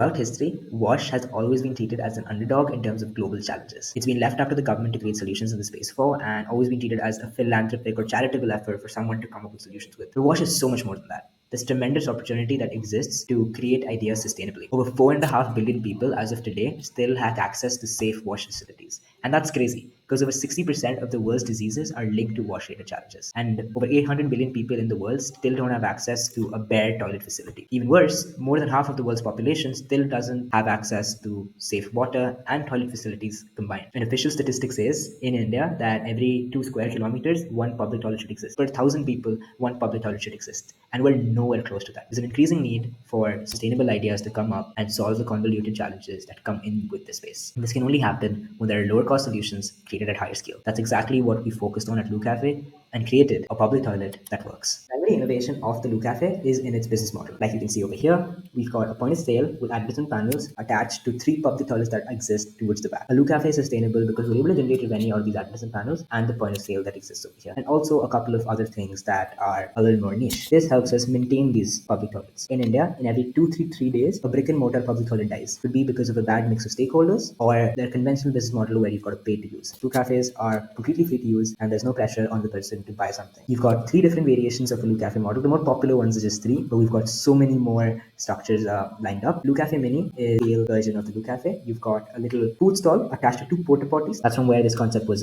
Throughout history, WASH has always been treated as an underdog in terms of global challenges. It's been left up to the government to create solutions in the space for, and always been treated as a philanthropic or charitable effort for someone to come up with solutions with. But WASH is so much more than that. There's tremendous opportunity that exists to create ideas sustainably. Over 4.5 billion people as of today still have access to safe wash facilities. And that's crazy because over 60% of the world's diseases are linked to wash related challenges. And over 800 billion people in the world still don't have access to a bare toilet facility. Even worse, more than half of the world's population still doesn't have access to safe water and toilet facilities combined. An official statistic says in India that every 2 square kilometers, one public toilet should exist. Per 1,000 people, one public toilet should exist. And we're nowhere close to that. There's an increasing need for sustainable ideas to come up and solve the convoluted challenges that come in with this space. And this can only happen when there are lower cost solutions created at higher scale. That's exactly what we focused on at LooCafe and created a public toilet that works. The primary innovation of the LooCafe is in its business model. Like you can see over here, we've got a point of sale with advertisement panels attached to 3 public toilets that exist towards the back. A LooCafe is sustainable because we're able to generate revenue out of these advertisement panels and the point of sale that exists over here. And also a couple of other things that are a little more niche. This helps us maintain these public toilets. In India, in every 3 days, a brick and mortar public toilet dies. Could be because of a bad mix of stakeholders or their conventional business model where you've got to pay to use. LooCafes are completely free to use and there's no pressure on the person to buy something. You've got 3 different variations of the LooCafe model. The more popular ones are just 3, but we've got so many more structures lined up. LooCafe Mini is the scale version of the LooCafe. You've got a little food stall attached to 2 porta potties. That's from where this concept was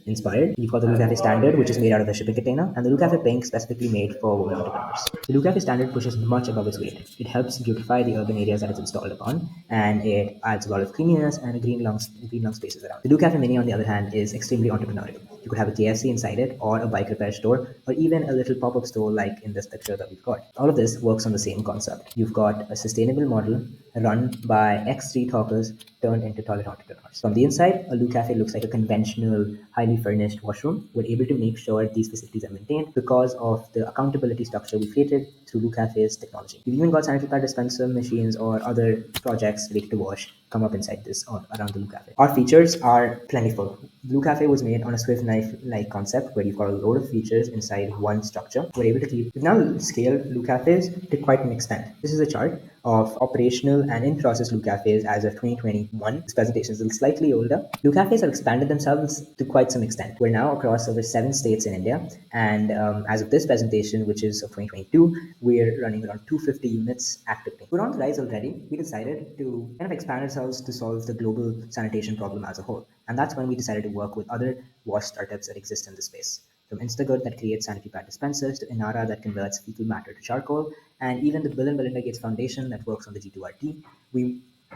inspired. You've got the LooCafe Standard, which is made out of a shipping container, and the LooCafe Pink, specifically made for women entrepreneurs. The LooCafe Standard pushes much above its weight. It helps beautify the urban areas that it's installed upon, and it adds a lot of cleanliness and green lung spaces around. The LooCafe Mini, on the other hand, is extremely entrepreneurial. You could have a KFC inside it, or a bike repair store, or even a little pop-up store like in this picture that we've got. All of this works on the same concept. You've got a sustainable model run by ex-street hawkers turned into toilet entrepreneurs. From the inside, a LooCafe looks like a conventional, highly furnished washroom. We're able to make sure these facilities are maintained because of the accountability structure we created through LooCafe's technology. We've even got sanitary pad dispenser machines or other projects related to wash come up inside this or around the LooCafe. Our features are plentiful. LooCafe was made on a Swift knife-like concept where you've got a load of features inside one structure. We're able to keep. We've now scaled LooCafes to quite an extent. This is a chart of operational and in-process LooCafes as of 2021. This presentation is slightly older. LooCafes have expanded themselves to quite some extent. We're now across over 7 states in India, and as of this presentation, which is of 2022, we're running around 250 units actively. We're on the rise already. We decided to kind of expand ourselves to solve the global sanitation problem as a whole. And that's when we decided to work with other wash startups that exist in the space. From Instagood that creates sanitary pad dispensers to Inara that converts fecal matter to charcoal, and even the Bill and Melinda Gates Foundation that works on the G2RT,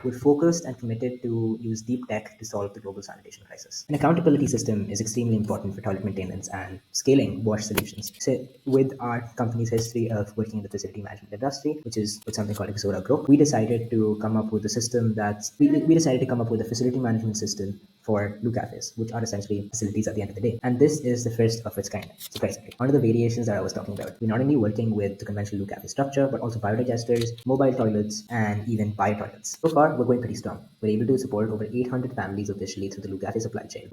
we're focused and committed to use deep tech to solve the global sanitation crisis. An accountability system is extremely important for toilet maintenance and scaling wash solutions. So with our company's history of working in the facility management industry, which is with something called Exora Group, we decided to come up with a system we decided to come up with a facility management system for LooCafes, which are essentially facilities at the end of the day. And this is the first of its kind, surprisingly. One of the variations that I was talking about, we're not only working with the conventional LooCafe structure, but also biodigesters, mobile toilets, and even bio-toilets. So far, we're going pretty strong. We're able to support over 800 families officially through the LooCafe supply chain.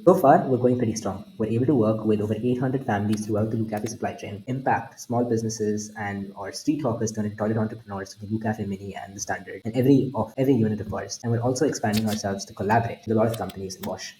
So far, we're going pretty strong. We're able to work with over 800 families throughout the LooCafe supply chain, impact small businesses and or street hawkers turn into toilet entrepreneurs through the LooCafe Mini and the Standard, and every unit of ours. And we're also expanding ourselves to collaborate with a lot of companies in wash.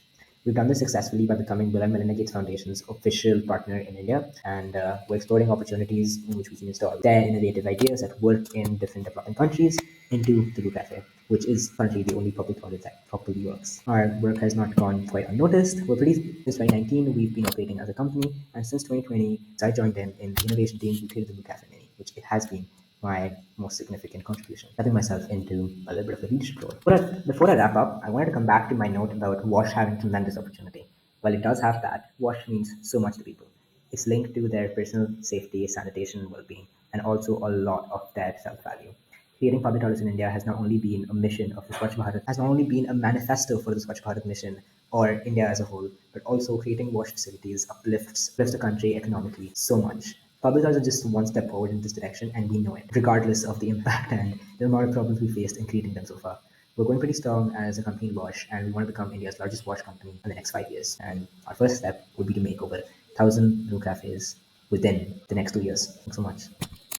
We've done this successfully by becoming Bill and Melinda Gates Foundation's official partner in India, and we're exploring opportunities in which we can install their innovative ideas that work in different developing countries into the LooCafe, which is currently the only public toilet that properly works. Our work has not gone quite unnoticed. Since 2019, we've been operating as a company, and since 2020, I joined in the innovation team to create the LooCafe Mini, which it has been my most significant contribution, stepping myself into a little bit of a leadership role. But before I wrap up, I wanted to come back to my note about wash having tremendous opportunity. While it does have that, wash means so much to people. It's linked to their personal safety, sanitation, well-being, and also a lot of their self-value. Creating public toilets in India has not only been a mission of the Swachh Bharat, has not only been a manifesto for the Swachh Bharat mission or India as a whole, but also creating wash facilities uplifts the country economically so much. Public toilets are just one step forward in this direction, and we know it, regardless of the impact and the amount of problems we faced in creating them so far. We're going pretty strong as a company in wash, and we want to become India's largest wash company in the next 5 years. And our first step would be to make over 1,000 new cafes within the next 2 years. Thanks so much.